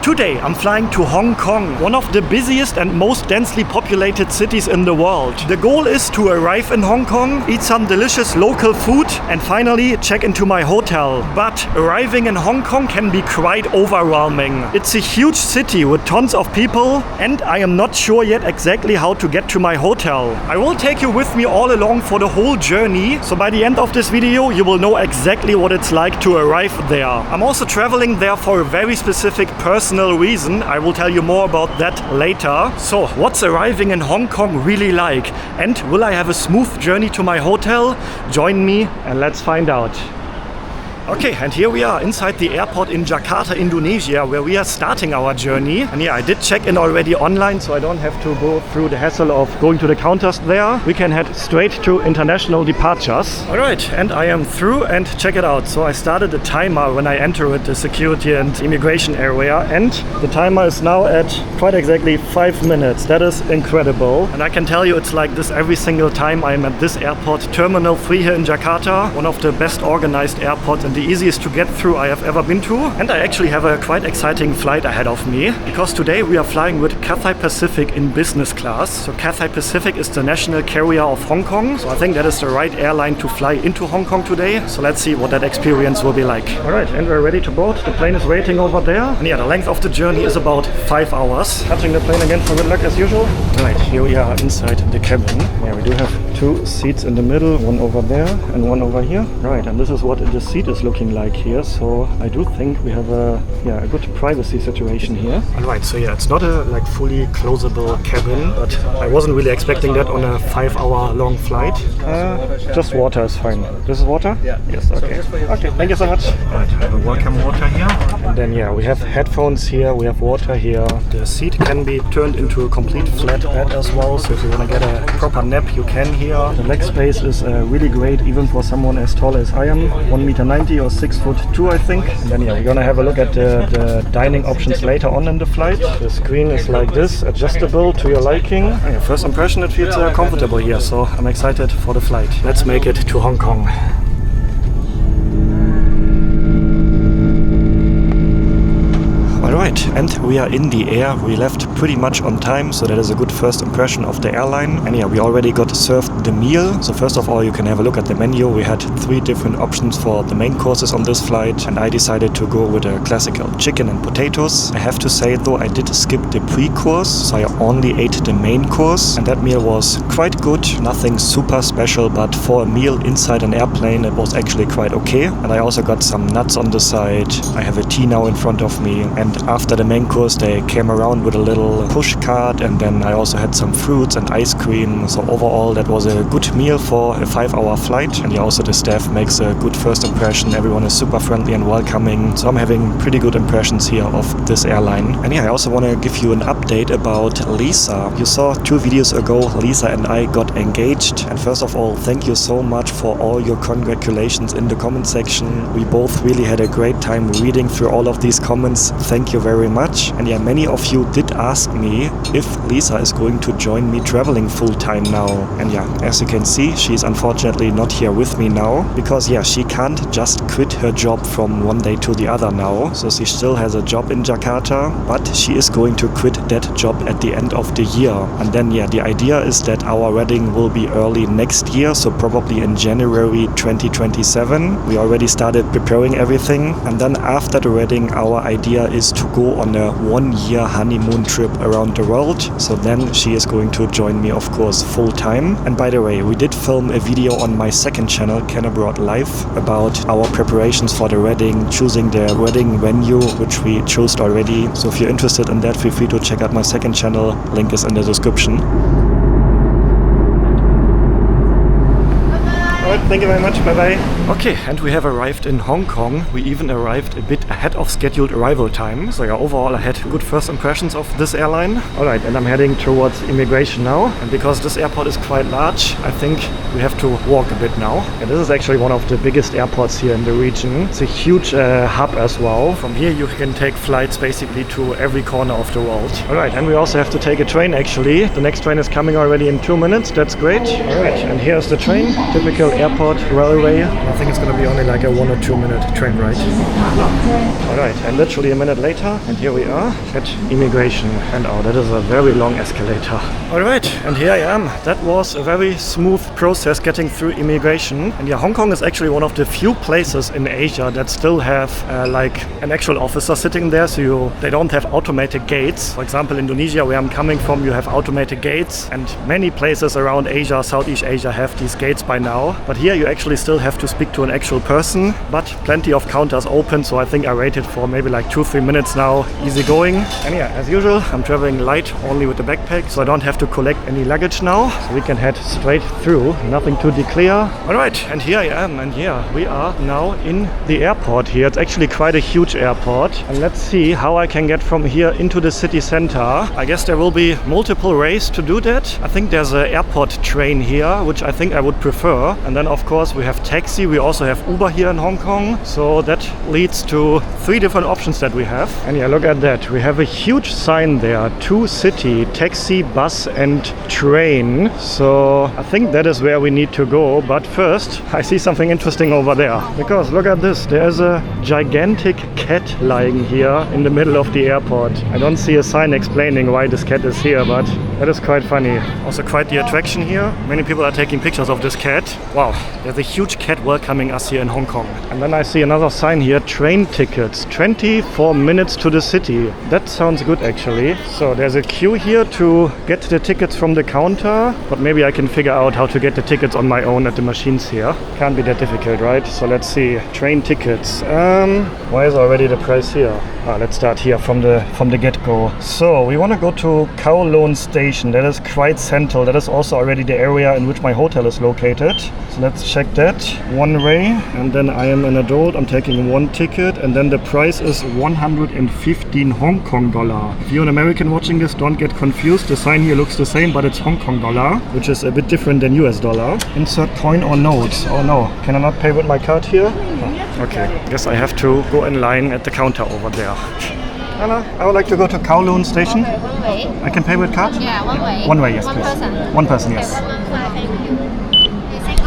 Today I'm flying to Hong Kong, one of the busiest and most densely populated cities in the world. The goal is to arrive in Hong Kong, eat some delicious local food and finally check into my hotel. But arriving in Hong Kong can be quite overwhelming. It's a huge city with tons of people and I am not sure yet exactly how to get to my hotel. I will take you with me all along for the whole journey, so by the end of this video you will know exactly what it's like to arrive there. I'm also traveling there for a very specific personal reason. I will tell you more about that later. So what's arriving in Hong Kong really like? And will I have a smooth journey to my hotel? Join me and let's find out. Okay, and here we are inside the airport in Jakarta, Indonesia, where we are starting our journey. And yeah, I did check in already online, so I don't have to go through the hassle of going to the counters there. We can head straight to international departures. All right, and I am through, and check it out. So I started a timer when I entered the security and immigration area, and the timer is now at quite exactly 5 minutes. That is incredible. And I can tell you it's like this every single time I'm at this airport, Terminal 3 here in Jakarta, one of the best organized airports and the easiest to get through I have ever been to. And I actually have a quite exciting flight ahead of me, because today we are flying with Cathay Pacific in business class. So Cathay Pacific is the national carrier of Hong Kong, so I think that is the right airline to fly into Hong Kong today. So let's see what that experience will be like. Alright, and we're ready to board. The plane is waiting over there. And yeah, the length of the journey is about 5 hours. Touching the plane again for good luck as usual. Right, here we are inside the cabin. Yeah, we do have 2 seats in the middle, one over there and one over here. Right, and this is what the seat is looking like here, so I do think we have a good privacy situation here. Alright, so yeah, it's not a fully closable cabin, but I wasn't really expecting that on a 5-hour long flight. Just water is fine. This is water? Yeah. Yes, okay. Okay, thank you so much. Right, I have a welcome water here. And then yeah, we have headphones here, we have water here. The seat can be turned into a complete flat bed as well, so if you want to get a proper nap you can here. The leg space is really great, even for someone as tall as I am, 1.90 m or 6'2" I think. And then yeah, we're gonna have a look at the dining options later on in the flight. The screen is like this, adjustable to your liking. Yeah, first impression, it feels comfortable here, so I'm excited for the flight. Let's make it to Hong Kong. Alright, and we are in the air. We left pretty much on time, so that is a good first impression of the airline. And yeah, we already got served the meal. So first of all, you can have a look at the menu. We had 3 different options for the main courses on this flight, and I decided to go with a classical chicken and potatoes. I have to say though, I did skip the pre-course, so I only ate the main course, and that meal was quite good. Nothing super special, but for a meal inside an airplane, it was actually quite okay. And I also got some nuts on the side. I have a tea now in front of me, and after the main course they came around with a little push cart, and then I also had some fruits and ice cream. So overall that was a good meal for a 5-hour flight. And yeah, also the staff makes a good first impression. Everyone is super friendly and welcoming, so I'm having pretty good impressions here of this airline. And yeah, I also want to give you an update about Lisa. You saw 2 videos ago Lisa and I got engaged, and first of all, thank you so much for all your congratulations in the comment section. We both really had a great time reading through all of these comments. Thank you very much. And yeah, many of you did ask me if Lisa is going to join me traveling full-time now. And yeah, as you can see, she's unfortunately not here with me now, because yeah, she can't just quit her job from one day to the other now. So she still has a job in Jakarta, but she is going to quit that job at the end of the year. And then yeah, the idea is that our wedding will be early next year, so probably in January 2027. We already started preparing everything, and then after the wedding our idea is to go on a 1-year honeymoon trip around the world. So then she is going to join me, of course, full time. And by the way, we did film a video on my second channel, Can Abroad Live, about our preparations for the wedding, choosing the wedding venue, which we chose already. So if you're interested in that, feel free to check out my second channel. Link is in the description. Alright, thank you very much, bye bye. Okay, and we have arrived in Hong Kong. We even arrived a bit ahead of scheduled arrival time. So yeah, overall I had good first impressions of this airline. Alright, and I'm heading towards immigration now. And because this airport is quite large, I think we have to walk a bit now. And this is actually one of the biggest airports here in the region. It's a huge hub as well. From here you can take flights basically to every corner of the world. Alright, and we also have to take a train actually. The next train is coming already in 2 minutes. That's great. Alright, and here's the train. Typical airport airport railway. I think it's gonna be only like a 1 or 2 minute train ride. Alright, and literally a minute later, and here we are at immigration. And oh, that is a very long escalator. Alright, and here I am. That was a very smooth process getting through immigration. And yeah, Hong Kong is actually one of the few places in Asia that still have like an actual officer sitting there, so they don't have automated gates. For example, Indonesia, where I'm coming from, you have automated gates, and many places around Asia, Southeast Asia, have these gates by now. But here you actually still have to speak to an actual person, but plenty of counters open, so I think I waited for maybe like 2-3 minutes now, easy going. And yeah, as usual, I'm traveling light only with the backpack, so I don't have to collect any luggage now, so we can head straight through, nothing to declare. Alright, and here I am, and yeah, we are now in the airport here. It's actually quite a huge airport, and let's see how I can get from here into the city center. I guess there will be multiple ways to do that. I think there's an airport train here, which I think I would prefer, and then of course we have taxi. We also have Uber here in Hong Kong, so that leads to 3 different options that we have. And yeah, look at that, we have a huge sign there, to city, taxi, bus and train. So I think that is where we need to go, but first I see something interesting over there, because look at this, there's a gigantic cat lying here in the middle of the airport. I don't see a sign explaining why this cat is here, but that is quite funny. Also quite the attraction here. Many people are taking pictures of this cat. Wow, there's a huge cat welcoming us here in Hong Kong. And then I see another sign here, train tickets, 24 minutes to the city. That sounds good actually. So there's a queue here to get the tickets from the counter, but maybe I can figure out how to get the tickets on my own at the machines here. Can't be that difficult, right? So let's see, train tickets. Why is already the price here? Let's start here from the get-go. So we want to go to Kowloon Station. That is quite central. That is also already the area in which my hotel is located. So let's check that. One way, and then I am an adult. I'm taking 1 ticket, and then the price is 115 Hong Kong dollar. If you're an American watching this, don't get confused. The sign here looks the same, but it's Hong Kong dollar, which is a bit different than US dollar. Insert coin or notes. Oh no, can I not pay with my card here? Oh, okay, guess I have to go in line at the counter over there. Hello, I would like to go to Kowloon Station. Okay, 1 way. I can pay with card? Yeah, 1 way. 1 way, yes, One please. person. 1 person, yes. Single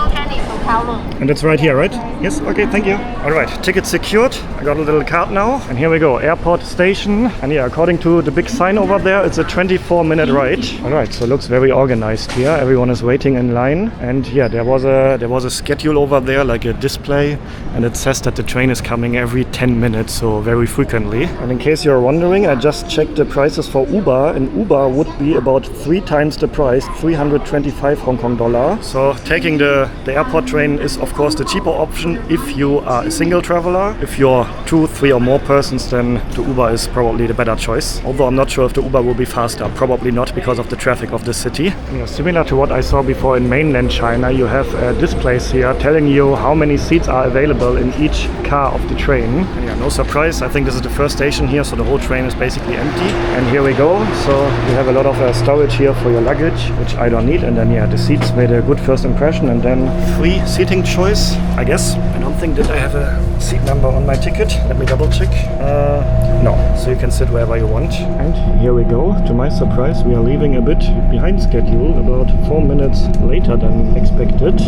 ticket to Kowloon. And it's right here, right? Yes, okay, thank you. Alright, ticket secured. I got a little card now. And here we go, airport station. And yeah, according to the big sign over there, it's a 24-minute ride. Alright, so it looks very organized here. Everyone is waiting in line. And yeah, there was a schedule over there, like a display. And it says that the train is coming every 10 minutes, so very frequently. And in case you're wondering, I just checked the prices for Uber. And Uber would be about 3 times the price, 325 Hong Kong dollar. So taking the airport train is of course the cheaper option if you are a single traveler. If you're 2, 3 or more persons, then the Uber is probably the better choice. Although I'm not sure if the Uber will be faster. Probably not, because of the traffic of the city. Yeah, similar to what I saw before in mainland China, you have displays here telling you how many seats are available in each car of the train. And yeah, no surprise, I think this is the first station here, so the whole train is basically empty. And here we go. So you have a lot of storage here for your luggage, which I don't need. And then yeah, the seats made a good first impression. And then free seating choice, I guess. I don't think that I have a seat number on my ticket. Let me double check. No, so you can sit wherever you want. And here we go. To my surprise, we are leaving a bit behind schedule, about 4 minutes later than expected.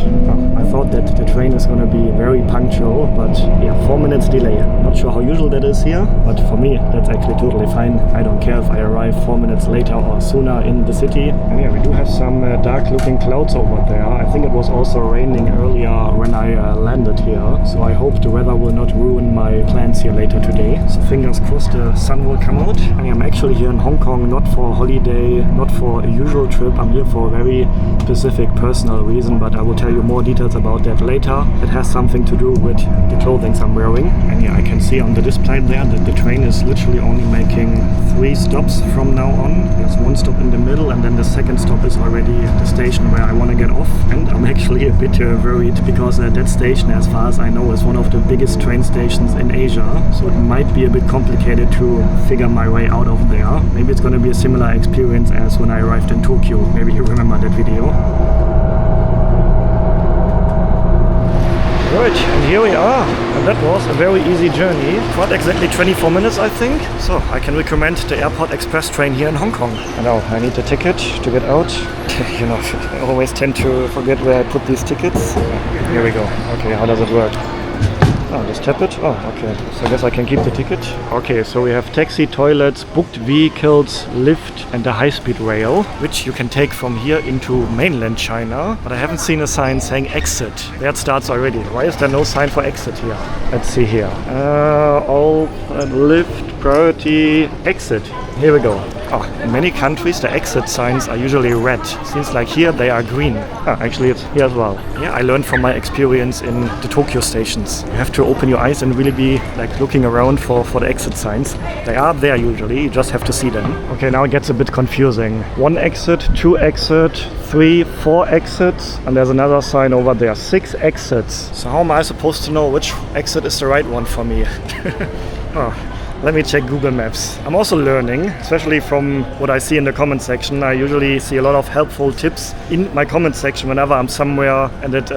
I thought that the train is going to be very punctual, but yeah, 4 minutes delay. Not sure how usual that is here, but for me, that's actually totally fine. I don't care if I arrive 4 minutes later or sooner in the city. And yeah, we do have some dark looking clouds over there. I think it was also raining earlier when I landed here, so I hope the weather will not ruin my plans here later today. So fingers crossed the sun will come out. And I'm actually here in Hong Kong not for a holiday, not for a usual trip. I'm here for a very specific personal reason, but I will tell you more details about that later. It has something to do with the clothing I'm wearing. And yeah, I can see on the display there that the train is literally only making 3 stops from now on. There's 1 stop in the middle, and then the second stop is already the station where I want to get off. And I'm actually a bit worried, because that station, as far as I know, is one of the biggest train stations in Asia. So it might be a bit complicated to figure my way out of there. Maybe it's going to be a similar experience as when I arrived in Tokyo. Maybe you remember that video. Right, and here we are. And that was a very easy journey. Not exactly 24 minutes, I think. So I can recommend the Airport Express train here in Hong Kong. And now I need a ticket to get out. You know, I always tend to forget where I put these tickets. Here we go. Okay, how does it work? Oh, just tap it. Oh, okay. So I guess I can keep the ticket. Okay, so we have taxi, toilets, booked vehicles, lift, and the high-speed rail, which you can take from here into mainland China. But I haven't seen a sign saying exit. There it starts already. Why is there no sign for exit here? Let's see here. All lift, priority, exit. Here we go. Oh, in many countries the exit signs are usually red. Seems like here they are green. Ah, actually it's here as well. Yeah, I learned from my experience in the Tokyo stations. You have to open your eyes and really be like looking around for the exit signs. They are there usually, you just have to see them. Okay, now it gets a bit confusing. 1 exit, 2 exit, 3, 4 exits, and there's another sign over there. 6 exits. So how am I supposed to know which exit is the right one for me? Oh. Let me check Google Maps. I'm also learning, especially from what I see in the comment section. I usually see a lot of helpful tips in my comment section whenever I'm somewhere and it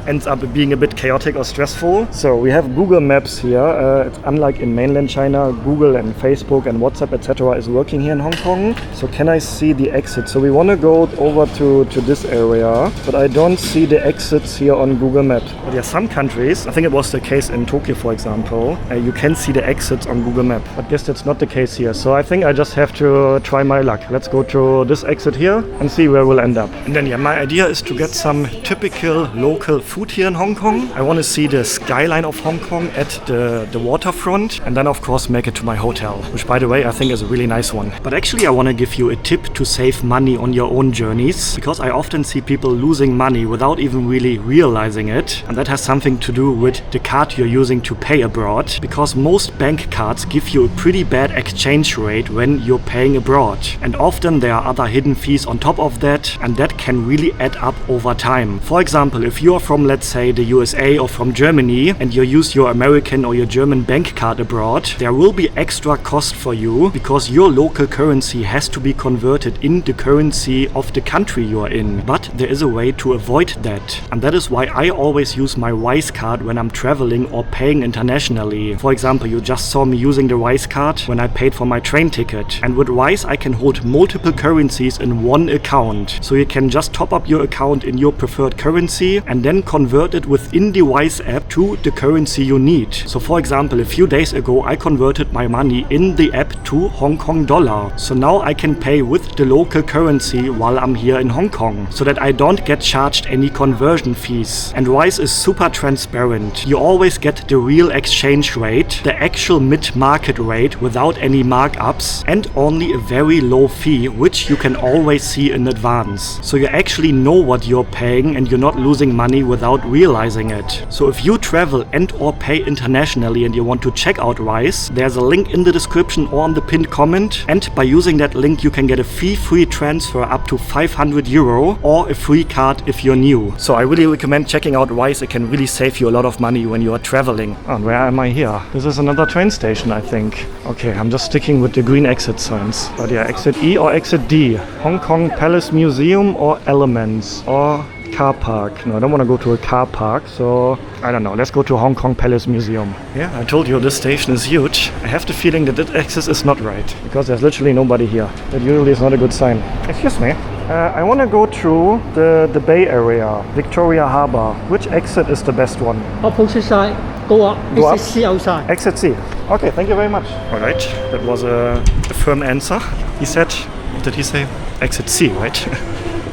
ends up being a bit chaotic or stressful. So we have Google Maps here. It's unlike in mainland China, Google and Facebook and WhatsApp, etc. is working here in Hong Kong. So can I see the exit? So we want to go over to this area, but I don't see the exits here on Google Maps. But yeah, some countries, I think it was the case in Tokyo, for example, you can see the exits on Google Maps. But I guess that's not the case here. So I think I just have to try my luck. Let's go to this exit here and see where we'll end up. And then yeah, my idea is to get some typical local food here in Hong Kong. I want to see the skyline of Hong Kong at the waterfront, and then of course make it to my hotel, which by the way I think is a really nice one. But actually I want to give you a tip to save money on your own journeys, because I often see people losing money without even really realizing it. And that has something to do with the card you're using to pay abroad, because most bank cards give you a pretty bad exchange rate when you're paying abroad. And often there are other hidden fees on top of that, and that can really add up over time. For example, if you're from, let's say, the USA or from Germany and you use your American or your German bank card abroad, there will be extra cost for you because your local currency has to be converted in the currency of the country you're in. But there is a way to avoid that. And that is why I always use my Wise card when I'm traveling or paying internationally. For example, you just saw me using the Wise card when I paid for my train ticket. And with Wise I can hold multiple currencies in one account. So you can just top up your account in your preferred currency and then convert it within the Wise app to the currency you need. So for example, a few days ago I converted my money in the app to Hong Kong dollar. So now I can pay with the local currency while I'm here in Hong Kong, so that I don't get charged any conversion fees. And Wise is super transparent. You always get the real exchange rate, the actual mid-market rate without any markups, and only a very low fee, which you can always see in advance. So you actually know what you're paying and you're not losing money without realizing it. So if you travel and or pay internationally and you want to check out Wise, there's a link in the description or on the pinned comment, and by using that link you can get a fee-free transfer up to 500 euro or a free card if you're new. So I really recommend checking out Wise. It can really save you a lot of money when you are traveling. And where am I here? This is another train station, I think. Okay, I'm just sticking with the green exit signs. But yeah, exit E or exit D? Hong Kong Palace Museum or Elements or car park? No, I don't want to go to a car park, so I don't know. Let's go to Hong Kong Palace Museum. Yeah, I told you this station is huge. I have the feeling that this exit is not right, because there's literally nobody here. That usually is not a good sign. Excuse me. I want to go through the Bay Area, Victoria Harbour. Which exit is the best one? Opposite side. Go up. Go Exit up. C outside. Exit C. Okay, thank you very much. Alright, that was a firm answer. He said, what did he say? Exit C, right?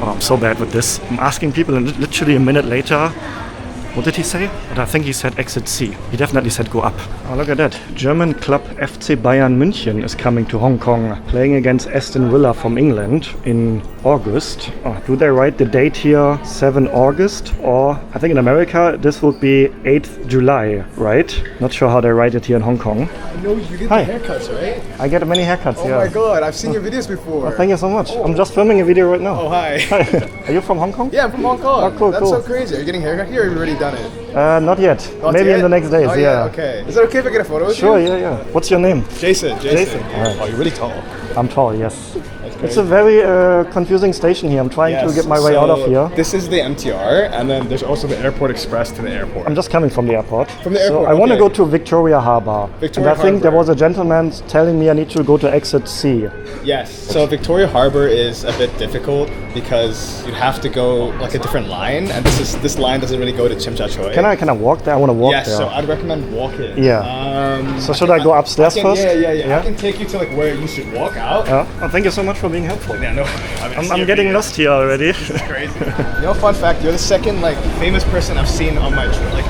Oh, I'm so bad with this. I'm asking people and literally a minute later, what did he say? But I think he said exit C. He definitely said go up. Oh, look at that. German club FC Bayern München is coming to Hong Kong, playing against Aston Villa from England in August. Oh, do they write the date here 7 August? Or I think in America this would be 8th July, right? Not sure how they write it here in Hong Kong. I know you get Hi. the haircuts, right? I get many haircuts Oh here. my god, I've seen your videos before. Thank you so much. I'm just filming a video right now. Oh, hi. Are you from Hong Kong? Yeah, I'm from Hong Kong. Oh, cool, That's cool. so crazy. Are you getting a haircut here or have you already done it? Not yet. Not Maybe yet? in the next days, Oh, yeah. Okay. Is it okay if I get a photo with Sure, you? yeah. What's your name? Jason. Jason. Alright. Oh, you're really tall. I'm tall, yes. That's It's a very confusing station here. I'm trying to get my way out of here. This is the MTR, and then there's also the Airport Express to the airport. I'm just coming from the airport. From the airport, So I want to okay. go to Victoria Harbour. Victoria and I think there Harbour. was a gentleman telling me I need to go to exit C. Yes. So Victoria Harbour is a bit difficult because you have to go like a different line, and this line doesn't really go to Chim Cha Choy. Can I walk there? I want to walk Yes. there. So I'd recommend walking. Yeah. So should I go upstairs first? Yeah. I can take you to like where you should walk out. Oh, thank you so much for being helpful. Yeah, no. I'm getting lost here already. It's crazy. You know, fun fact, you're the second like famous person I've seen on my trip. Like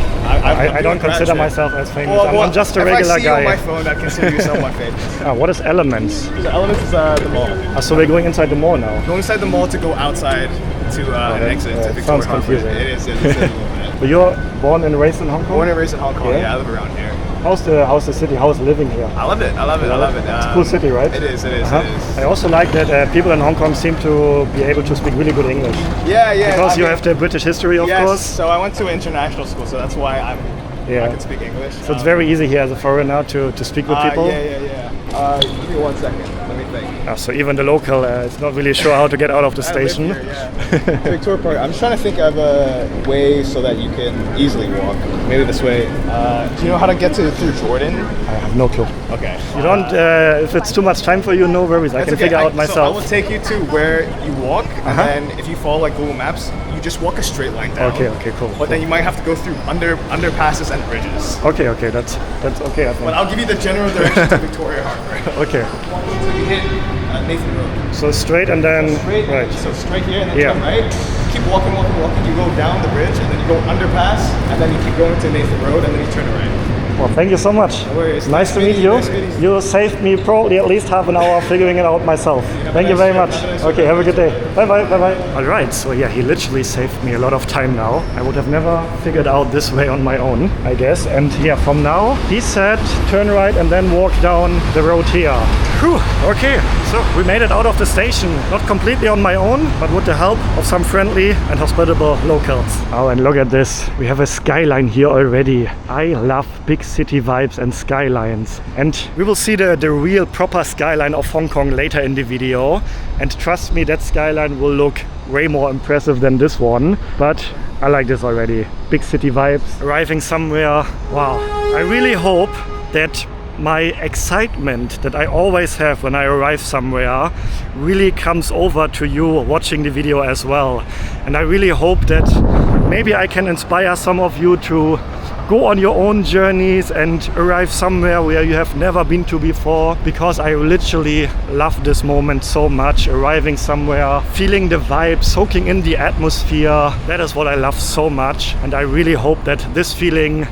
I don't consider myself as famous. I'm just a regular if I see you on my guy. phone, I consider you somewhat famous. What is Elements? The Elements is the mall. So we're going inside the mall now. Go inside the mall to go outside to an exit to Victoria sounds Harbour. confusing. It is a little bit. But you're born and raised in Hong Kong? Born and raised in Hong Kong. Yeah? Yeah, I live around here. How's the city? How's living here? I love it. It's a cool city, right? It is. I also like that people in Hong Kong seem to be able to speak really good English. Yeah. Because you have the British history, of yes, course. So I went to international school, so that's why I can speak English. So it's very easy here as a foreigner to speak with people. Yeah. Give me 1 second. Let me think. So even the local is not really sure how to get out of the station. I live here, yeah. Victoria Park. I'm just trying to think of a way so that you can easily walk. Maybe this way. Do you know how to get through Jordan? I have no clue. Okay. You don't. If it's too much time for you, no worries. I can figure out myself. So I will take you to where you walk, and then if you follow like Google Maps, you just walk a straight line down. Okay, cool. But then you might have to go through underpasses and bridges. Okay, that's okay. I think. But I'll give you the general direction to Victoria Harbour. Okay. So you hit Nathan Road. So straight and then Straight, right. So straight here and then Yeah. turn right. Keep walking. You go down the bridge and then you go underpass and then you keep going to Nathan Road and then you turn right. Well, thank you so much. No worries. Nice to meet you. Nice meeting you. You saved me probably at least half an hour figuring it out myself. Thank you nice very trip. much. Have a nice Okay, trip. have a good day. Bye-bye. All right, so yeah, he literally saved me a lot of time now. I would have never figured out this way on my own, I guess. And yeah, from now, he said turn right and then walk down the road here. Whew, okay, so we made it out of the station. Not completely on my own, but with the help of some friendly and hospitable locals. Oh, and look at this. We have a skyline here already. I love big city vibes and skylines. And we will see the real proper skyline of Hong Kong later in the video. And trust me, that skyline will look way more impressive than this one. But I like this already. Big city vibes. Arriving somewhere. Wow. I really hope that my excitement that I always have when I arrive somewhere really comes over to you watching the video as well. And I really hope that maybe I can inspire some of you to go on your own journeys and arrive somewhere where you have never been to before, because I literally love this moment so much. Arriving somewhere, feeling the vibe, soaking in the atmosphere. That is what I love so much. And I really hope that this feeling,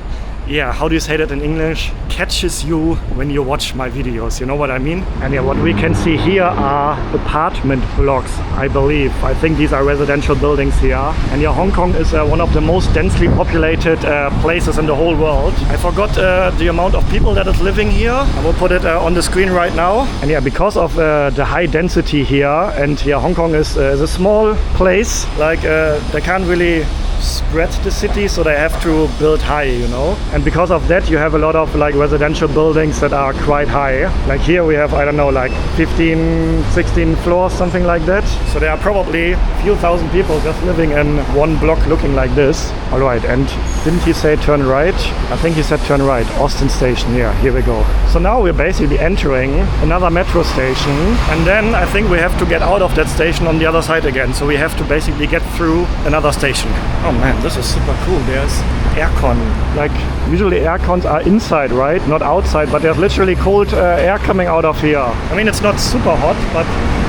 yeah, how do you say that in English, catches you when you watch my videos, you know what I mean? And yeah, what we can see here are apartment blocks, I believe. I think these are residential buildings here. And yeah, Hong Kong is one of the most densely populated places in the whole world. I forgot the amount of people that is living here. I will put it on the screen right now. And yeah, because of the high density here, and yeah, Hong Kong is a small place, like they can't really spread the city, so they have to build high, you know. And because of that, you have a lot of like residential buildings that are quite high. Like here we have, I don't know, like 15, 16 floors, something like that. So there are probably a few thousand people just living in one block looking like this. All right, and didn't he say turn right? I think he said turn right. Austin Station, yeah, here we go. So now we're basically entering another metro station, and then I think we have to get out of that station on the other side again. So we have to basically get through another station. Oh man, this is super cool. There's aircon. Like usually aircons are inside, right? Not outside, but there's literally cold air coming out of here. I mean, it's not super hot, but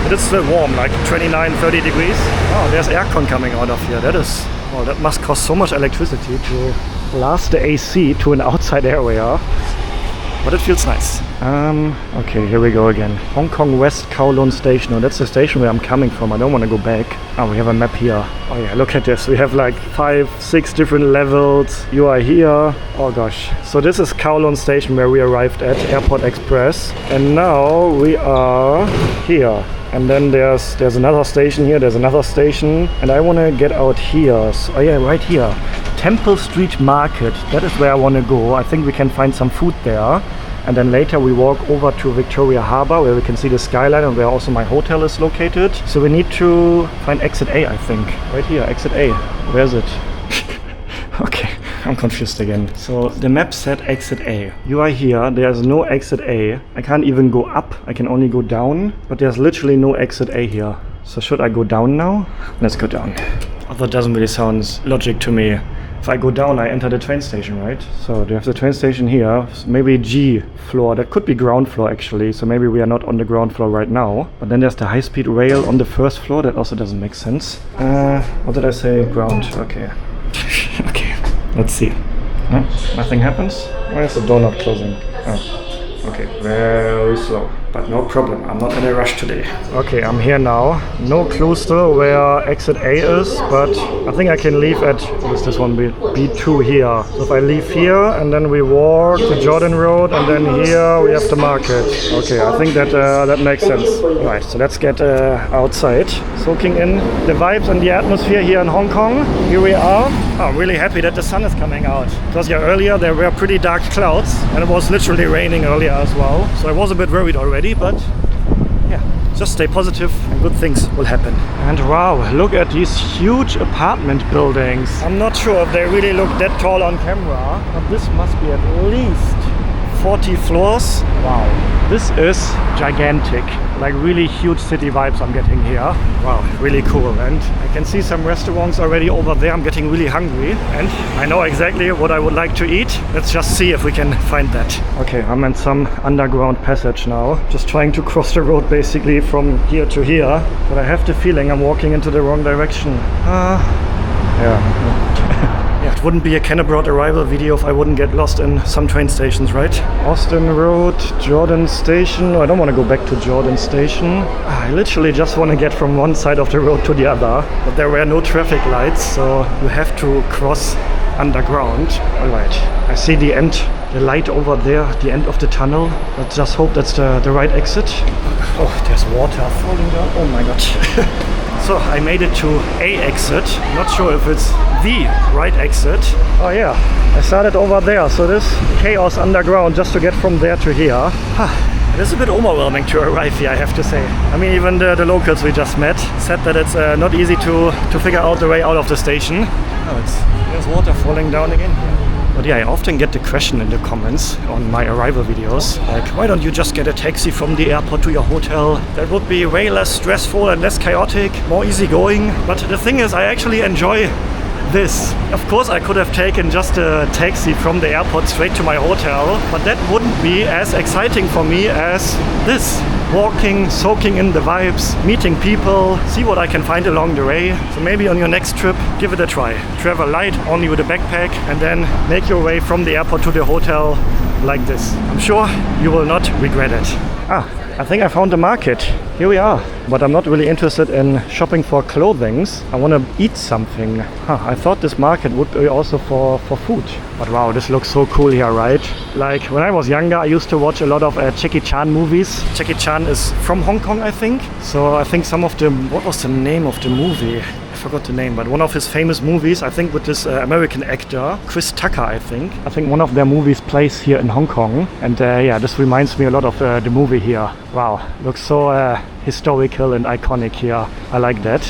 it is still warm, like 29, 30 degrees. Oh, there's aircon coming out of here. That is, well, that must cost so much electricity to blast the AC to an outside area. but it feels nice. Okay, here we go again. Hong Kong West Kowloon Station. Oh, that's the station where I'm coming from. I don't want to go back. Oh, we have a map here. Oh yeah, look at this. We have like 5-6 different levels. You are here. Oh gosh. So this is Kowloon Station where we arrived at, Airport Express. And now we are here. And then there's another station here, there's another station, and I want to get out here. So, oh yeah, right here. Temple Street Market, that is where I want to go. I think we can find some food there. And then later we walk over to Victoria Harbour where we can see the skyline and where also my hotel is located. So we need to find exit A, I think. Right here, exit A. Where is it? Okay. I'm confused again. So the map said exit A. You are here, there's no exit A. I can't even go up, I can only go down, but there's literally no exit A here. So should I go down now? Let's go down. Although it doesn't really sound logic to me. If I go down, I enter the train station, right? So they have the train station here, maybe G floor. That could be ground floor actually, so maybe we are not on the ground floor right now. But then there's the high-speed rail on the first floor, that also doesn't make sense. What did I say? Ground, okay. Okay. Let's see. No, nothing happens? Why is the door not closing? Oh, okay, very slow. But no problem, I'm not in a rush today. Okay, I'm here now. No clue still where exit A is, but I think I can leave at, what is this one, B2 here. So if I leave here and then we walk to Jordan Road and then here we have the market. Okay, I think that makes sense. Right, so let's get outside. Soaking in the vibes and the atmosphere here in Hong Kong. Here we are. Oh, I'm really happy that the sun is coming out. Because yeah, earlier there were pretty dark clouds and it was literally raining earlier as well. So I was a bit worried already. But yeah, just stay positive and good things will happen. And wow, look at these huge apartment buildings. I'm not sure if they really look that tall on camera, but this must be at least 40 floors. Wow, this is gigantic. Like really huge city vibes I'm getting here. Wow, really cool. And I can see some restaurants already over there. I'm getting really hungry and I know exactly what I would like to eat. Let's just see if we can find that. Okay, I'm in some underground passage now. Just trying to cross the road basically from here to here. But I have the feeling I'm walking into the wrong direction. Yeah. Yeah, it wouldn't be a Canberra arrival video if I wouldn't get lost in some train stations, right? Austin Road, Jordan Station. I don't want to go back to Jordan Station. I literally just want to get from one side of the road to the other. But there were no traffic lights, so you have to cross underground. Alright, I see the end, the light over there, the end of the tunnel. Let's just hope that's the right exit. Oh, there's water falling down. Oh my god. So I made it to A exit. Not sure if it's the right exit. Oh yeah, I started over there. So this chaos underground just to get from there to here. It is a bit overwhelming to arrive here, I have to say. I mean, even the locals we just met said that it's not easy to figure out the way out of the station. Oh, there's water falling down again here. But yeah, I often get the question in the comments on my arrival videos, like, why don't you just get a taxi from the airport to your hotel? That would be way less stressful and less chaotic, more easygoing. But the thing is, I actually enjoy this. Of course, I could have taken just a taxi from the airport straight to my hotel, but that wouldn't be as exciting for me as this. Walking, soaking in the vibes, meeting people, see what I can find along the way. So maybe on your next trip, give it a try. Travel light, only with a backpack, and then make your way from the airport to the hotel like this. I'm sure you will not regret it. I think I found the market. Here we are. But I'm not really interested in shopping for clothing. I want to eat something. I thought this market would be also for food. But wow, this looks so cool here, right? Like when I was younger, I used to watch a lot of Jackie Chan movies. Jackie Chan is from Hong Kong, I think. So I think some of them, what was the name of the movie? I forgot the name, but one of his famous movies, I think with this American actor, Chris Tucker, I think one of their movies plays here in Hong Kong. And yeah, this reminds me a lot of the movie here. Wow, looks so historical and iconic here. I like that.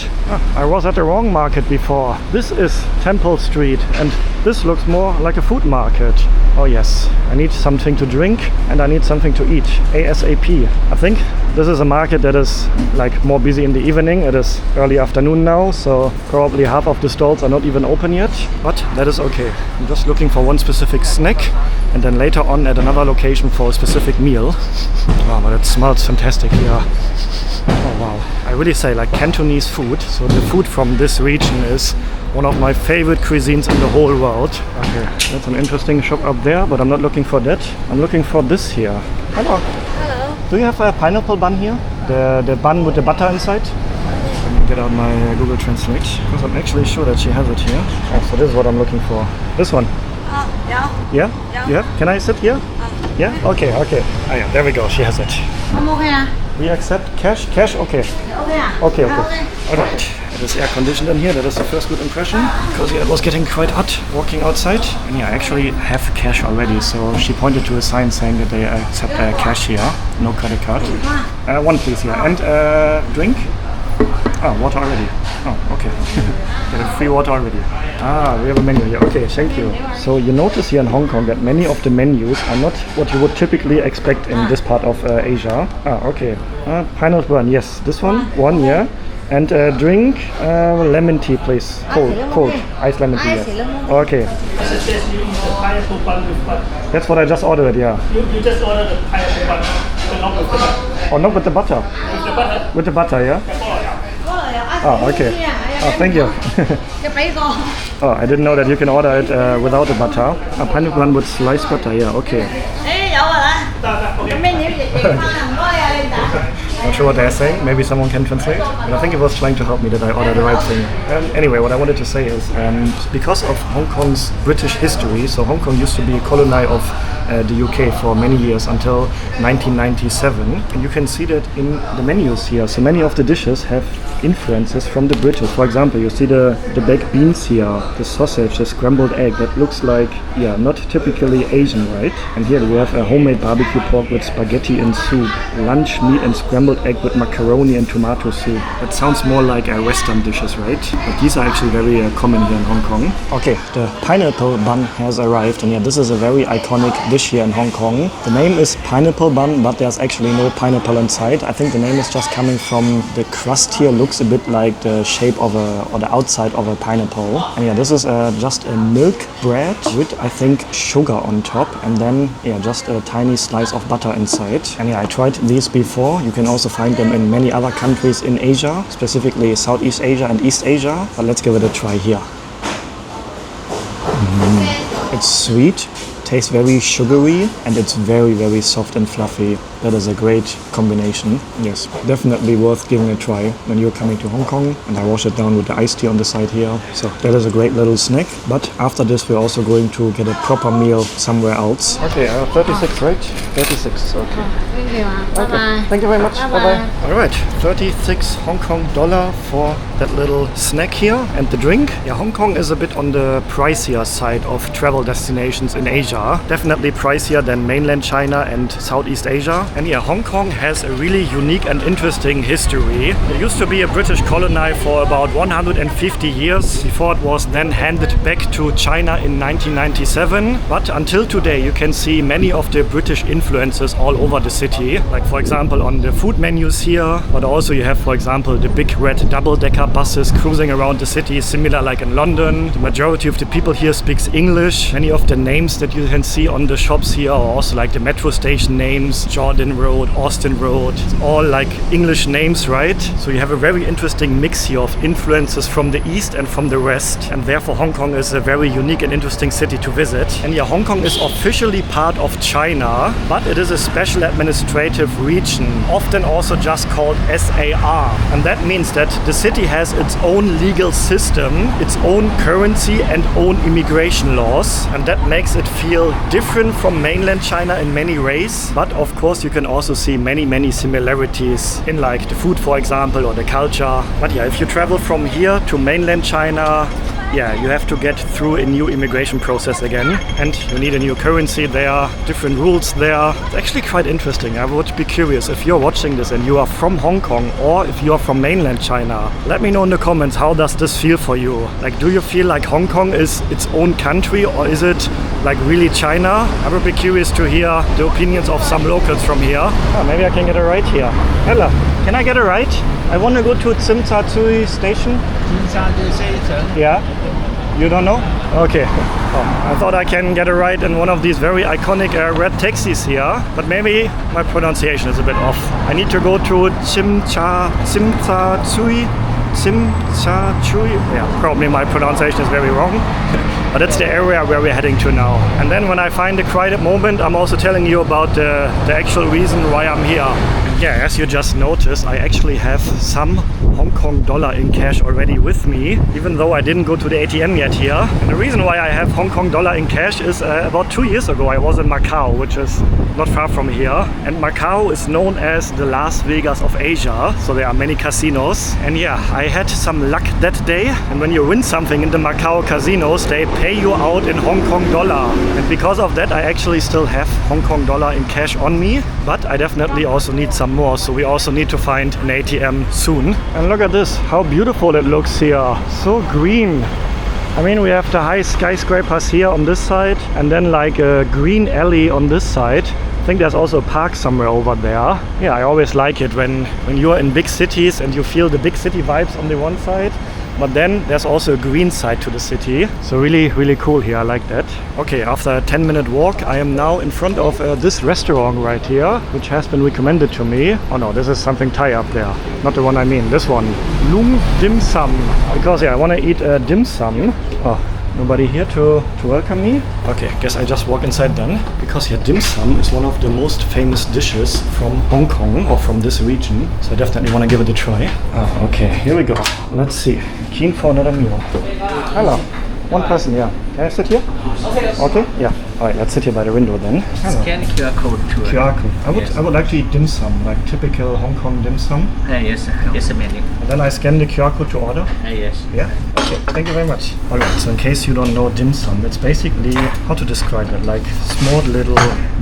I was at the wrong market before. This is Temple Street and this looks more like a food market. Oh yes, I need something to drink and I need something to eat ASAP. I think this is a market that is like more busy in the evening. It is early afternoon now, so probably half of the stalls are not even open yet, but that is okay. I'm just looking for one specific snack and then later on at another location for a specific meal. Wow, but it smells fantastic here. Oh wow, I really say like Cantonese food. So the food from this region is one of my favorite cuisines in the whole world. Okay, that's an interesting shop up there, but I'm not looking for that. I'm looking for this here. Hello. Hello. Do you have a pineapple bun here? The bun with the butter inside? Let me get out my Google Translate, because I'm actually sure that she has it here. Oh, so this is what I'm looking for. This one. Yeah. Yeah? You have? Can I sit here? Yeah? Okay. Ah, yeah, there we go. She has it. Không ok à? We accept cash? Cash? Okay. Ok à? Okay. Ok. Alright. It is air conditioned in here. That is the first good impression. Because yeah, it was getting quite hot walking outside. And yeah, I actually have cash already. So she pointed to a sign saying that they accept cash here. No credit card. One please, yeah. And drink? Ah, water already. Oh, okay. Get a free water already. Ah, we have a menu here. Okay, thank you. So you notice here in Hong Kong that many of the menus are not what you would typically expect in this part of Asia. Ah, okay. Pineapple one, yes. This one? One, yeah. And drink, lemon tea, please. Cold. Iced lemon tea, yes. Okay. Pineapple bun with butter. That's what I just ordered, yeah. You just ordered the pineapple bun, but not with the butter. Oh, not with the butter. With the butter? With the butter, yeah? Oh, okay. Oh, thank you. Oh, I didn't know that you can order it without the butter. A pineapple one with sliced butter, yeah, okay. Not sure what they're saying. Maybe someone can translate. But I think it was trying to help me that I ordered the right thing. Anyway, what I wanted to say is because of Hong Kong's British history, so Hong Kong used to be a colony of the UK for many years until 1997. And you can see that in the menus here. So many of the dishes have influences from the British. For example, you see the baked beans here, the sausage, the scrambled egg. That looks like, yeah, not typically Asian, right? And here we have a homemade barbecue pork with spaghetti and soup, lunch meat and scrambled egg with macaroni and tomato soup. That sounds more like Western dishes, right? But these are actually very common here in Hong Kong. Okay, the pineapple bun has arrived, and yeah, this is a very iconic dish here in Hong Kong. The name is pineapple bun, but there's actually no pineapple inside. I think the name is just coming from the crust here. Looks a bit like the shape of or the outside of a pineapple. And yeah, this is just a milk bread with, I think, sugar on top, and then yeah, just a tiny slice of butter inside. And yeah, I tried these before. You can also find them in many other countries in Asia, specifically Southeast Asia and East Asia. But let's give it a try here. It's sweet, tastes very sugary, and it's very, very soft and fluffy. That is a great combination. Yes, definitely worth giving a try when you're coming to Hong Kong. And I wash it down with the iced tea on the side here. So that is a great little snack. But after this, we're also going to get a proper meal somewhere else. Okay, 36, right? 36, okay. Thank you. Okay. Thank you very much. Bye-bye. All right, 36 Hong Kong dollar for that little snack here and the drink. Yeah, Hong Kong is a bit on the pricier side of travel destinations in Asia. Definitely pricier than mainland China and Southeast Asia. And yeah, Hong Kong has a really unique and interesting history. It used to be a British colony for about 150 years before it was then handed back to China in 1997. But until today, you can see many of the British influences all over the city. Like for example on the food menus here, but also you have for example the big red double-decker buses cruising around the city, similar like in London. The majority of the people here speaks English. Many of the names that you can see on the shops here are also like the metro station names, Jordan Road, Austin Road. It's all like English names, right? So you have a very interesting mix here of influences from the East and from the West. And therefore Hong Kong is a very unique and interesting city to visit. And yeah, Hong Kong is officially part of China, but it is a special administrative region, often also just called SAR. And that means that the city has its own legal system, its own currency and own immigration laws. And that makes it feel different from mainland China in many ways. But of course you can also see many similarities in like the food, for example, or the culture. But yeah, if you travel from here to mainland China, yeah, you have to get through a new immigration process again, and you need a new currency there, different rules there. It's actually quite interesting. I would be curious if you're watching this and you are from Hong Kong or if you are from mainland China. Let me know in the comments, how does this feel for you? Like, do you feel like Hong Kong is its own country, or is it like really China? I would be curious to hear the opinions of some locals from here. Oh, maybe I can get a ride here. Hello, can I get a ride? I want to go to Tsim Tsa Tsui station. Yeah. You don't know? Okay. Oh, I thought I can get a ride in one of these very iconic red taxis here, but maybe my pronunciation is a bit off. I need to go to Tsimtsui. Yeah, probably my pronunciation is very wrong. But that's the area where we're heading to now. And then when I find a quiet moment, I'm also telling you about the actual reason why I'm here. Yeah, as you just noticed, I actually have some Hong Kong dollar in cash already with me, even though I didn't go to the ATM yet here. And the reason why I have Hong Kong dollar in cash is about 2 years ago I was in Macau, which is not far from here. And Macau is known as the Las Vegas of Asia, so there are many casinos. And yeah, I had some luck that day. And when you win something in the Macau casinos, they pay you out in Hong Kong dollar. And because of that, I actually still have Hong Kong dollar in cash on me. But I definitely also need some more, so we also need to find an ATM soon. And look at this, how beautiful it looks here. So green. I mean, we have the high skyscrapers here on this side, and then like a green alley on this side. I think there's also a park somewhere over there. Yeah, I always like it when you're in big cities and you feel the big city vibes on the one side, but then there's also a green side to the city. So really, really cool here. I like that. Okay, after a 10-minute walk, I am now in front of this restaurant right here, which has been recommended to me. Oh no, this is something Thai up there. Not the one I mean, this one. Lung Dim Sum. Because yeah, I want to eat dim sum. Oh, nobody here to welcome me? Okay, guess I just walk inside then. Because here dim sum is one of the most famous dishes from Hong Kong or from this region. So I definitely want to give it a try. Oh, okay, here we go. Let's see. Keen for another meal. Hello. One person, yeah. Can I sit here? Okay, yeah. Alright, let's sit here by the window then. Hello. Scan QR code to QR code. I would like to eat dim sum, like typical Hong Kong dim sum. yes, yes, a menu. And then I scan the QR code to order. Yes. Yeah? Okay, thank you very much. Alright, so in case you don't know dim sum, it's basically, how to describe it, like small little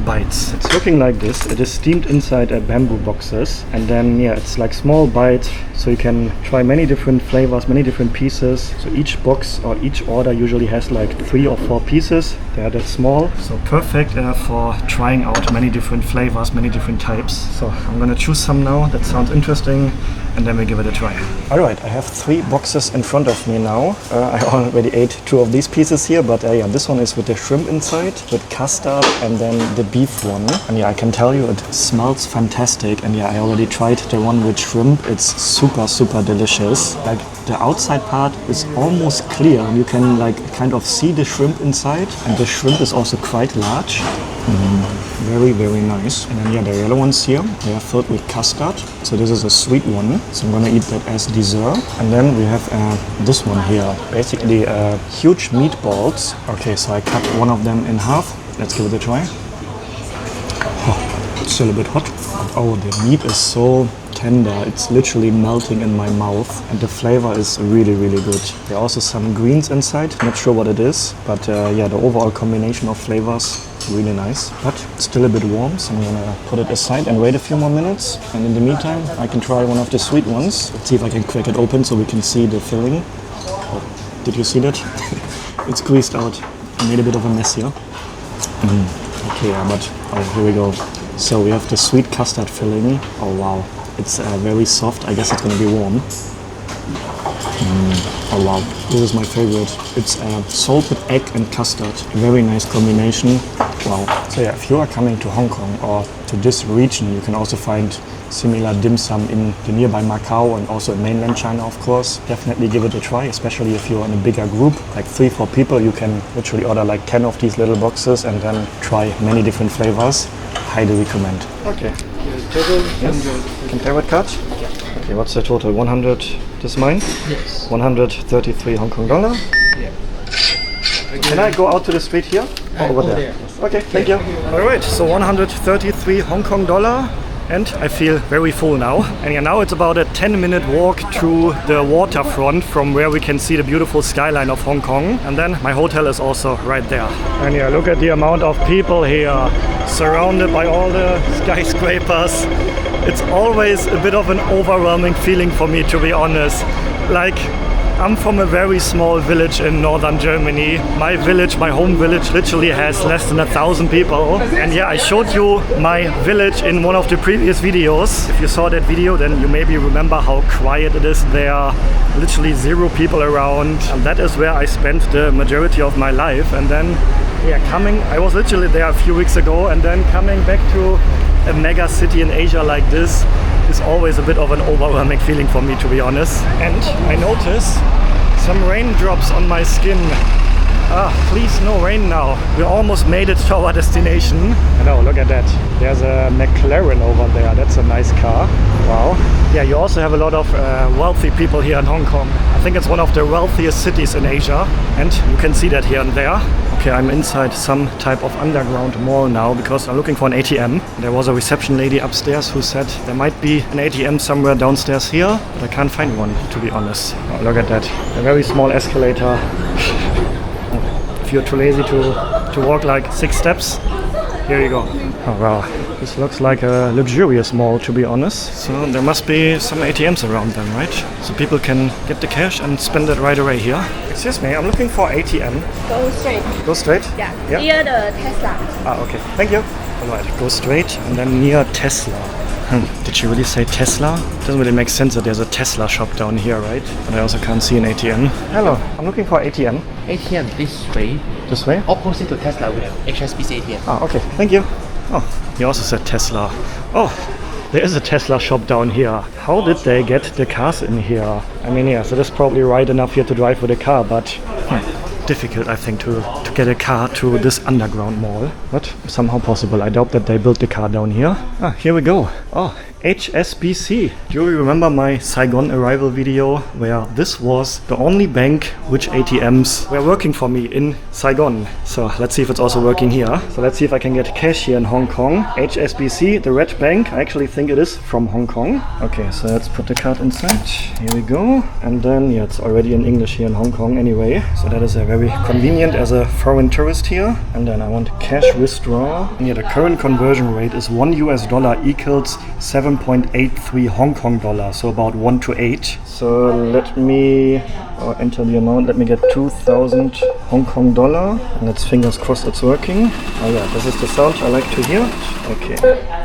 bites. It's looking like this. It is steamed inside bamboo boxes. And then, yeah, it's like small bites, so you can try many different flavors, many different pieces. So each box or each order usually has like 3 or 4 pieces. They are that small. So perfect for trying out many different flavors, many different types. So I'm gonna choose some now. That sounds interesting. And then we give it a try. Alright, I have 3 boxes in front of me now. I already ate 2 of these pieces here, but yeah, this one is with the shrimp inside, with custard, and then the beef one. And yeah, I can tell you it smells fantastic. And yeah, I already tried the one with shrimp. It's super, super delicious. Like the outside part is almost clear, and you can like kind of see the shrimp inside. And the shrimp is also quite large. Very, very nice. And then yeah, the yellow ones here, they are filled with custard. So this is a sweet one. So I'm gonna eat that as dessert. And then we have this one here, basically huge meatballs. Okay, so I cut one of them in half. Let's give it a try. Oh, it's still a bit hot. Oh, the meat is so tender. It's literally melting in my mouth, and the flavor is really, really good. There are also some greens inside. Not sure what it is, but yeah, the overall combination of flavors really nice, but still a bit warm, so I'm gonna put it aside and wait a few more minutes. And in the meantime, I can try one of the sweet ones. Let's see if I can crack it open so we can see the filling. Oh, did you see that? It's squeezed out. I made a bit of a mess here. Okay, yeah, but oh, here we go. So we have the sweet custard filling. Oh wow, it's very soft. I guess it's gonna be warm. Oh wow, this is my favorite. It's salted egg and custard. Very nice combination. Wow. So yeah, if you are coming to Hong Kong or to this region, you can also find similar dim sum in the nearby Macau and also in mainland China, of course. Definitely give it a try, especially if you're in a bigger group, like 3-4 people. You can literally order like 10 of these little boxes and then try many different flavors. Highly recommend. Okay. Total? Yes. Can pay with card? Yeah. Okay, what's the total? 100, this is mine? Yes. 133 Hong Kong dollar. Yeah. Can I go out to the street here? Or over there? Okay, thank you. Alright, so 133 Hong Kong dollar. And I feel very full now. And yeah, now it's about a 10-minute walk to the waterfront from where we can see the beautiful skyline of Hong Kong. And then my hotel is also right there. And yeah, look at the amount of people here, surrounded by all the skyscrapers. It's always a bit of an overwhelming feeling for me, to be honest. Like, I'm from a very small village in northern Germany. My village, my home village, literally has less than 1,000 people. And yeah, I showed you my village in one of the previous videos. If you saw that video, then you maybe remember how quiet it is there. Literally 0 people around. And that is where I spent the majority of my life. And then, yeah, I was literally there a few weeks ago, and then coming back to a mega city in Asia like this is always a bit of an overwhelming feeling for me, to be honest. And I notice some raindrops on my skin. Please no rain now. We almost made it to our destination. I know, look at that. There's a McLaren over there. That's a nice car. Wow. Yeah, you also have a lot of wealthy people here in Hong Kong. I think it's one of the wealthiest cities in Asia, and you can see that here and there. Okay, I'm inside some type of underground mall now because I'm looking for an ATM. There was a reception lady upstairs who said there might be an ATM somewhere downstairs here, but I can't find one, to be honest. Oh, look at that. A very small escalator. If you're too lazy to walk like 6 steps, here you go. Oh wow, this looks like a luxurious mall, to be honest. So there must be some ATMs around them, right? So people can get the cash and spend it right away here. Excuse me, I'm looking for ATM. Go straight. Go straight? Yeah. Yeah. Near the Tesla. Okay, thank you. Alright, go straight and then near Tesla. Did she really say Tesla? Doesn't really make sense that there's a Tesla shop down here, right? But I also can't see an ATM. Hello, I'm looking for ATM. ATM this way. This way? Opposite to Tesla with HSBC ATM. Okay, thank you. Oh, he also said Tesla. Oh, there is a Tesla shop down here. How did they get the cars in here? I mean, yeah, so that's probably right enough here to drive with a car, but difficult, I think, to get a car to this underground mall. But somehow possible. I doubt that they built the car down here. Here we go. Oh, HSBC. Do you remember my Saigon arrival video where this was the only bank which ATMs were working for me in Saigon? So let's see if it's also working here. So let's see if I can get cash here in Hong Kong. HSBC, the red bank. I actually think it is from Hong Kong. Okay, so let's put the card inside. Here we go. And then, yeah, it's already in English here in Hong Kong anyway. So that is very convenient as a foreign tourist here. And then I want cash withdrawal. And yeah, the current conversion rate is $1 equals 7.83 Hong Kong dollars, so about 1 to 8. So let me enter the amount. Let me get 2,000 Hong Kong dollar, and let's fingers crossed it's working. Oh yeah, this is the sound I like to hear. Okay,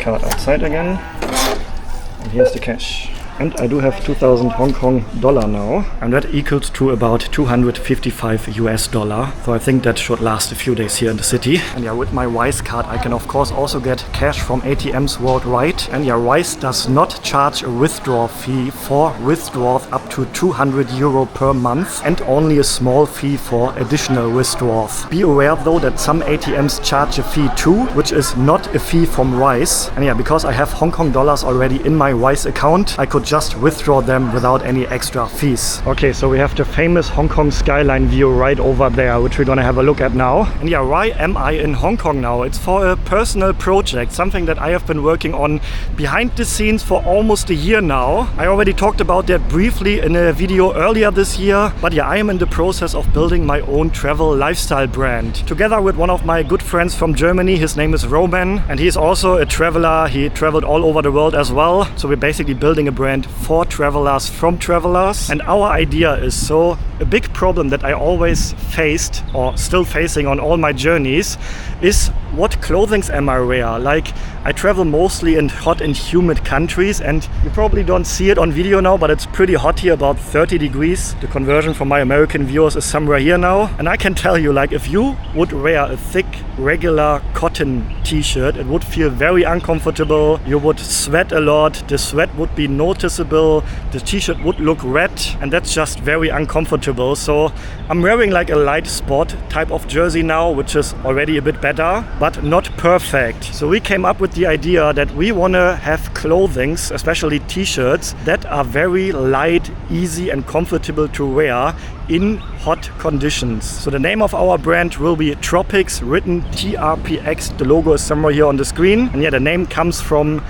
card outside again, and here's the cash. And I do have 2,000 Hong Kong dollar now, and that equals to about 255 US dollar. So I think that should last a few days here in the city. And yeah, with my Wise card, I can of course also get cash from ATMs worldwide. And yeah, Wise does not charge a withdrawal fee for withdrawals up to 200 euro per month, and only a small fee for additional withdrawals. Be aware though that some ATMs charge a fee too, which is not a fee from Wise. And yeah, because I have Hong Kong dollars already in my Wise account, I could just withdraw them without any extra fees. Okay, so we have the famous Hong Kong skyline view right over there, which we're gonna have a look at now. And yeah, why am I in Hong Kong now? It's for a personal project, something that I have been working on behind the scenes for almost a year now. I already talked about that briefly in a video earlier this year, but yeah, I am in the process of building my own travel lifestyle brand. Together with one of my good friends from Germany, his name is Roman, and he's also a traveler. He traveled all over the world as well. So we're basically building a brand for travelers from travelers. And our idea is, so a big problem that I always faced, or still facing on all my journeys, is what clothings am I wear? Like, I travel mostly in hot and humid countries, and you probably don't see it on video now, but it's pretty hot here, about 30 degrees. The conversion from my American viewers is somewhere here now. And I can tell you, like, if you would wear a thick, regular cotton t-shirt, it would feel very uncomfortable. You would sweat a lot. The sweat would be noticeable. The t-shirt would look red, and that's just very uncomfortable. So I'm wearing like a light sport type of jersey now, which is already a bit better, but not perfect. So we came up with the idea that we want to have clothings, especially t-shirts, that are very light, easy and comfortable to wear in hot conditions. So the name of our brand will be Tropics, written TRPX. The logo is somewhere here on the screen. And yeah, the name comes from,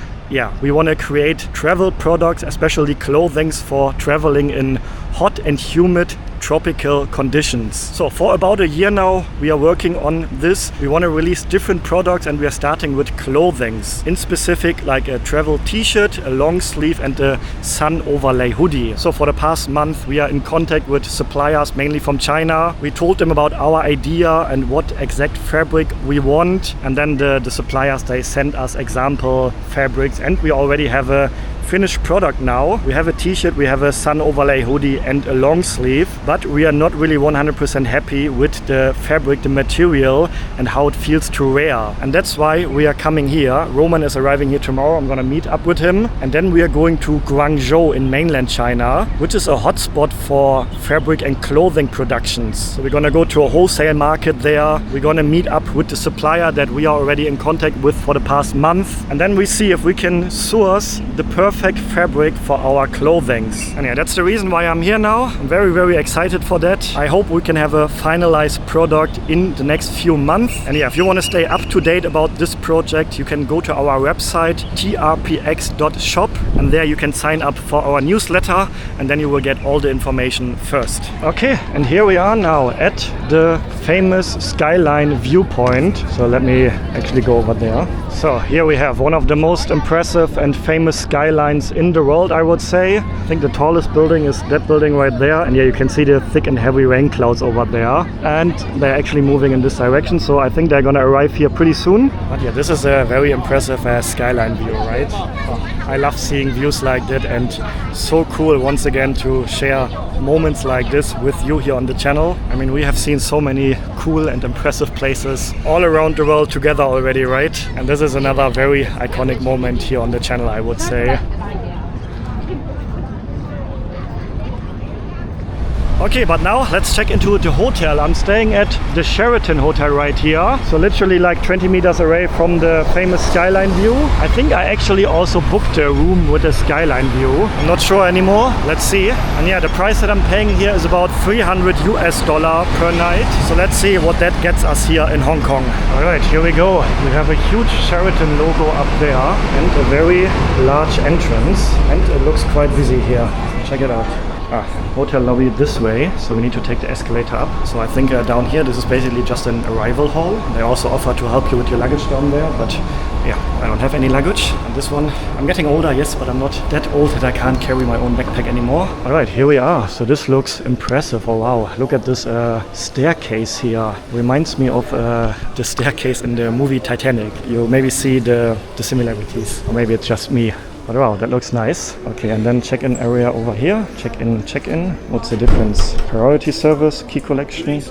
we want to create travel products, especially clothings for traveling in hot and humid tropical conditions. So for about a year now, we are working on this. We want to release different products and we are starting with clothing. In specific, like a travel t-shirt, a long sleeve and a sun overlay hoodie. So for the past month, we are in contact with suppliers, mainly from China. We told them about our idea and what exact fabric we want. And then the suppliers, they send us example fabrics and we already have a finished product now. We have a t-shirt, we have a sun overlay hoodie and a long sleeve, but we are not really 100% happy with the fabric, the material and how it feels to wear. And that's why we are coming here. Roman is arriving here tomorrow. I'm gonna meet up with him and then we are going to Guangzhou in mainland China, which is a hotspot for fabric and clothing productions. So we're gonna go to a wholesale market there. We're gonna meet up with the supplier that we are already in contact with for the past month. And then we see if we can source the perfect fabric for our clothing. And yeah, that's the reason why I'm here now. I'm very, very excited for that. I hope we can have a finalized product in the next few months. And yeah, if you want to stay up to date about this project, you can go to our website trpx.shop and there you can sign up for our newsletter and then you will get all the information first. Okay, and here we are now at the famous skyline viewpoint. So let me actually go over there. So here we have one of the most impressive and famous skylines in the world, I would say. I think the tallest building is that building right there. And yeah, you can see the thick and heavy rain clouds over there. And they're actually moving in this direction. So I think they're gonna arrive here pretty soon. But yeah, this is a very impressive skyline view, right? I love seeing views like that and so cool once again to share moments like this with you here on the channel. I mean, we have seen so many cool and impressive places all around the world together already, right? And this is another very iconic moment here on the channel, I would say. Okay, but now let's check into the hotel. I'm staying at the Sheraton Hotel right here. So literally like 20 meters away from the famous skyline view. I think I actually also booked a room with a skyline view. I'm not sure anymore. Let's see. And yeah, the price that I'm paying here is about $300 per night. So let's see what that gets us here in Hong Kong. All right, here we go. We have a huge Sheraton logo up there and a very large entrance. And it looks quite busy here. Check it out. Hotel lobby this way, so we need to take the escalator up. So I think down here this is basically just an arrival hall. They also offer to help you with your luggage down there, but yeah, I don't have any luggage. And this one, I'm getting older, yes, but I'm not that old that I can't carry my own backpack anymore. All right, here we are. So this looks impressive. Oh wow, look at this staircase here. Reminds me of the staircase in the movie Titanic. You maybe see the similarities, or maybe it's just me. But wow, that looks nice. Okay, and then check-in area over here. Check-in. What's the difference? Priority service, key collection.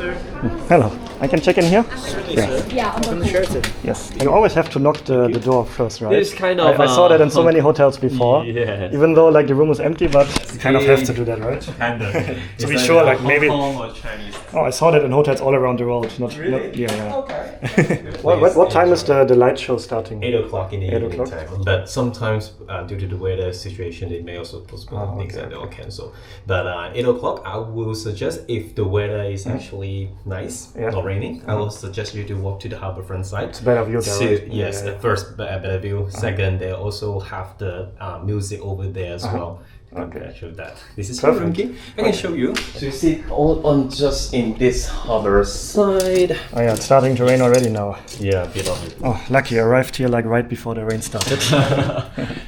Hello. I can check in here? Yeah. From the Sheraton. Yes. You always have to knock the door first, right? It's kind of. I saw that in so many hotels before. Yeah. Even though like the room is empty, but you kind of have to do that, right? Kind of. To be sure, like maybe. Hong Kong or Chinese. Oh, I saw that in hotels all around the world. Really? Yeah. Okay. What time is the light show starting? 8 o'clock in the 8 evening o'clock? time. But sometimes, due to the weather situation, they may also postpone things and they'll cancel. But 8 o'clock, I will suggest if the weather is actually nice, not raining, I will suggest you to walk to the harbourfront side. It's better view there, right? Yes, the first better view. Second, they also have the music over there as well. Okay, show that. This is your room key. I can show you. So you see all on just in this harbour side. Oh yeah, it's starting to rain already now. Yeah, a bit of it. Oh, lucky, I arrived here like right before the rain started.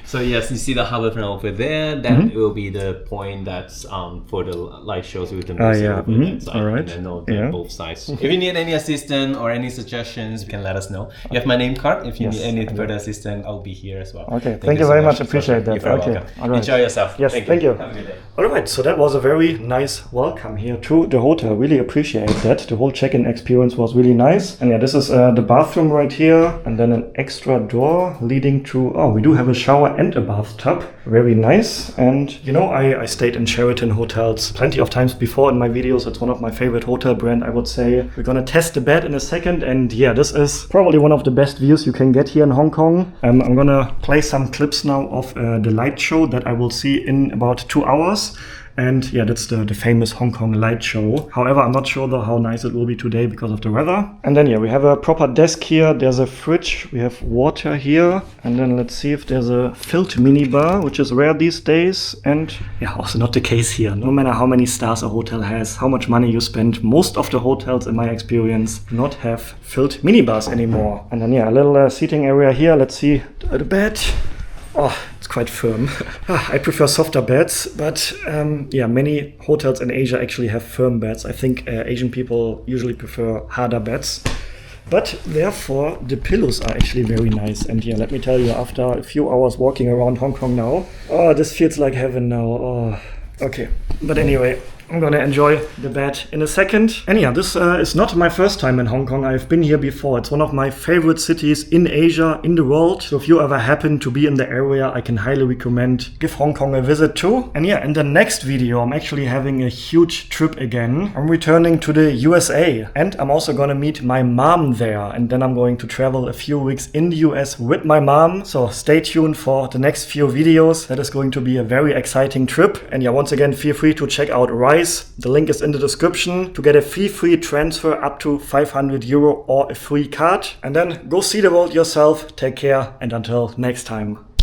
So yes, you see the harbourfront over there. That will be the point that's for the light shows with the music over that side. All right. And then both sides. If you need any assistance or any suggestions, you can let us know. You have my name card. If you need any further assistance, I'll be here as well. Okay, thank you very much. Appreciate that. You're very welcome. All right. Enjoy yourself. Yes, thank you. Have a good day. All right, so that was a very nice welcome here to the hotel. Really appreciate that. The whole check-in experience was really nice. And yeah, this is the bathroom right here, and then an extra door leading to, oh, we do have a shower and a bathtub. Very nice. And you know, I stayed in Sheraton hotels plenty of times before in my videos. It's one of my favorite hotel brand, I would say. We're gonna test the bed in a second, and yeah, this is probably one of the best views you can get here in Hong Kong. I'm gonna play some clips now of the light show that I will see in about 2 hours. And yeah, that's the famous Hong Kong light show. However, I'm not sure though how nice it will be today because of the weather. And then yeah, we have a proper desk here. There's a fridge. We have water here. And then let's see if there's a filled minibar, which is rare these days. And yeah, also not the case here. No matter how many stars a hotel has, how much money you spend, most of the hotels in my experience do not have filled minibars anymore. And then yeah, a little seating area here. Let's see the bed. Oh, it's quite firm. I prefer softer beds, but yeah, many hotels in Asia actually have firm beds. I think Asian people usually prefer harder beds. But therefore, the pillows are actually very nice. And yeah, let me tell you, after a few hours walking around Hong Kong now, oh, this feels like heaven now. Oh, okay. But anyway, I'm gonna enjoy the bed in a second. And yeah, this is not my first time in Hong Kong. I've been here before. It's one of my favorite cities in Asia, in the world. So if you ever happen to be in the area, I can highly recommend give Hong Kong a visit too. And yeah, in the next video, I'm actually having a huge trip again. I'm returning to the USA and I'm also gonna meet my mom there. And then I'm going to travel a few weeks in the US with my mom. So stay tuned for the next few videos. That is going to be a very exciting trip. And yeah, once again, feel free to check out Rise. The link is in the description to get a fee-free transfer up to 500 euro or a free card. And then go see the world yourself. Take care and until next time.